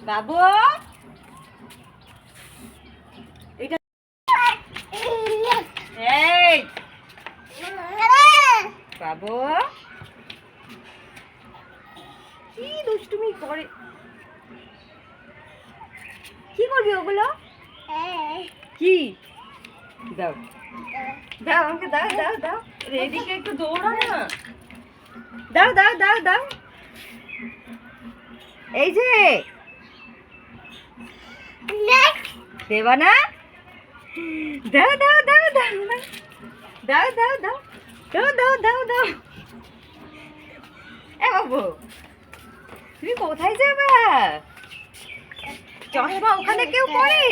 বাবু এটা এই বাবু কি দুষ্টুমি করে, কি করবি ওগুলো? কি দাও দাও আমাকে, দাও দাও দাও, এদিকে একটু দৌড়া না, দাও দাও দাও দাও, এই যে দেবা না, দাও দাও দাও দাও দাও দাও দাও দাও দাও দাও দাও। এ বাবু তুমি কোথায় যাবা? চশমা ওখানে কেউ পরে?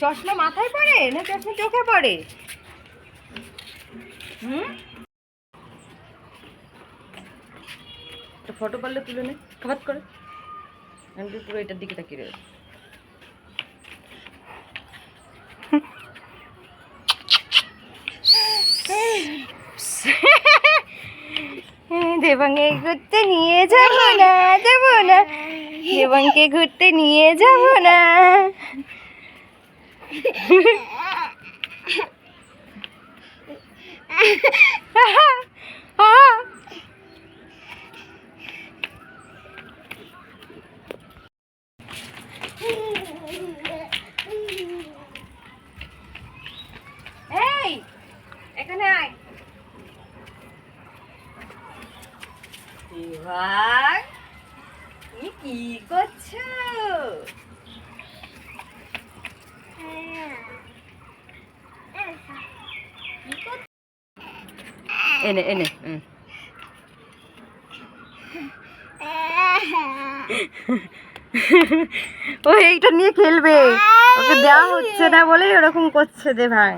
চশমা মাথায় পড়ে না চশমা চোখে পড়ে? ফটো পারলে তুলে নে, খাবাত করে। আমি তো পুরো এটার দিকে তাকিয়ে রয়েছে। দেবাংকে ঘুরতে নিয়ে যাবো না, যাবো না, দেবাংকে ঘুরতে নিয়ে যাবো না। এই এখানে আয়। দেবাং তুমি কি করছো? এনে এনে ও এইটা নিয়ে খেলবে, ওকে দেওয়া হচ্ছে না বলেই ওরকম করছে দেবাং।